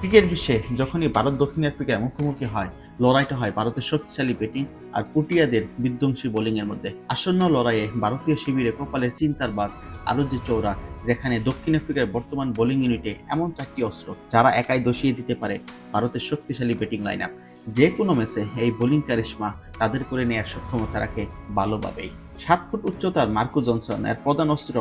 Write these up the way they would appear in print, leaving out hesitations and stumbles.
Cricket বিশ্বে যখনই ভারত দক্ষিণ আফ্রিকার মুখোমুখি হয়, লড়াইটা হয় ভারতের শক্তিশালী ব্যাটিং আর পুটিয়াদের বিধ্বংসী বোলিংয়ের মধ্যে। আসন্ন লড়াইয়ে ভারতীয় শিবিরে কপালের চিন্তার বাজ আরও যে চৌড়া, যেখানে দক্ষিণ আফ্রিকার বর্তমান বোলিং ইউনিটে এমন চারটি অস্ত্র যারা একাই দশিয়ে দিতে পারে ভারতের শক্তিশালী ব্যাটিং লাইন আপ। যে কোনো ম্যাচে এই বোলিং কারিশমা তাদের করে নেওয়ার সক্ষমতা রাখে ভালোভাবেই। 7 ফুট উচ্চতার মার্কো জনসন এর প্রধান অস্ত্র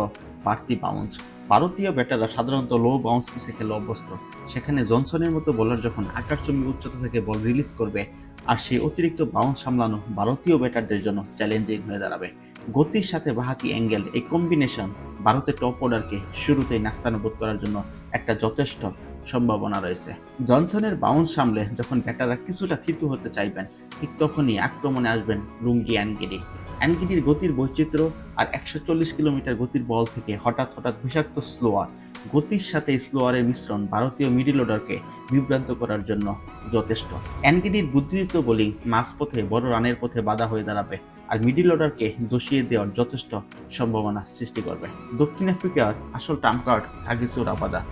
বাড়তি বাউন্স। ভারতীয় ব্যাটাররা সাধারণত লো বাউন্স পিচে খেলে অভ্যস্ত, সেখানে জনসনের মতো বোলার যখন আকাশচুম্বী উচ্চতা থেকে বল রিলিজ করবে, আর সেই অতিরিক্ত বাউন্স সামলানো ভারতীয় ব্যাটারদের জন্য চ্যালেঞ্জিং হয়ে দাঁড়াবে। গতির সাথে বাঁহাতি অ্যাঙ্গেল, এই কম্বিনেশন ভারতের টপ অর্ডারকে শুরুতেই নাস্তানাবুদ করার জন্য একটা যথেষ্ট সম্ভাবনা রয়েছে। জনসনের বাউন্স সামলে যখন ব্যাটাররা কিছুটা থিতু হতে চাইবেন, ঠিক তখনই আক্রমণে আসবেন রুঙ্গি অ্যানগিডি। অ্যানগিডির গতির বৈচিত্র্য আর 140 কিলোমিটার গতির বল থেকে হঠাৎ বিষাক্ত স্লোয়ার, গতির সাথে স্লোয়ারের মিশ্রণ ভারতীয় মিডল অর্ডারকে বিভ্রান্ত করার জন্য যথেষ্ট। অ্যানগিডির বুদ্ধিদীপ্ত বোলিং মাঝপথে বড় রানের পথে বাধা হয়ে দাঁড়াবে, আর মিডল অর্ডারকে দোষিয়ে দেওয়ার যথেষ্ট সম্ভাবনা সৃষ্টি করবে। দক্ষিণ আফ্রিকার আসল ট্রাম্প কার্ড কাগিসো রাবাদা,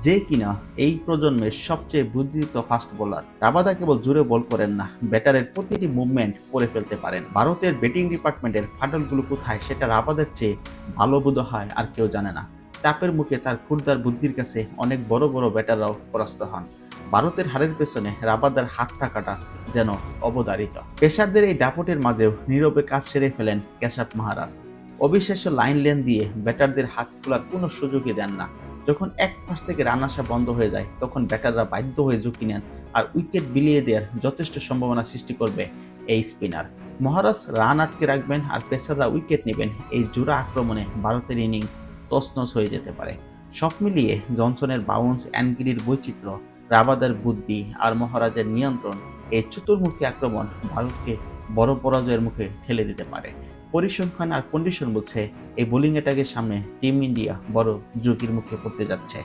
যে কিনা এই প্রজন্মের সবচেয়ে বুদ্ধিদীপ্ত ফাস্ট বোলার। রাবাদা কেবল জোরে বল করেন না, ব্যাটারের প্রতিটি মুভমেন্ট করে ফেলতে পারেন। ভারতের ব্যাটিং ডিপার্টমেন্টের ফাটলগুলো কোথায় সেটা রাবাদার চেয়ে ভালো বোধ হয় আর কেউ জানে না। চাপের মুখে তার ক্ষুদ্র বুদ্ধির কাছে অনেক বড় বড় ব্যাটাররাও পরাস্ত হন। ভারতের হারের পেছনে রাবাদার হাত থাকাটা যেন অবধারিত। পেসারদের এই দাপটের মাঝেও নীরবে কাজ সেরে ফেলেন কেশব মহারাজ। অবিশ্বাস্য লাইন লেন দিয়ে ব্যাটারদের হাত খোলার কোনো সুযোগই দেন না। যখন এক পাশ থেকে রান আসা বন্ধ হয়ে যায়, তখন ব্যাটাররা বাধ্য হয়ে ঝুঁকি নেন, আর উইকেট বিলিয়ে দেওয়ার যথেষ্ট সম্ভাবনা সৃষ্টি করবে এই স্পিনার। মহারাজ রান আটকে রাখবেন আর পেসাররা উইকেট নেবেন। এই জোড়া আক্রমণে ভারতের ইনিংস তছনছ হয়ে যেতে পারে। সব মিলিয়ে জনসনের বাউন্স, অ্যানগিডির বৈচিত্র্য, রাবাদার বুদ্ধি আর মহারাজের নিয়ন্ত্রণ, এই চতুর্মুখী আক্রমণ ভারতকে বড় পরাজয়ের মুখে ঠেলে দিতে পারে। পরিসংখ্যান আর কন্ডিশন বলছে এই বোলিং অ্যাটাকের সামনে টিম ইন্ডিয়া বড় ঝুঁকির মুখে পড়তে যাচ্ছে।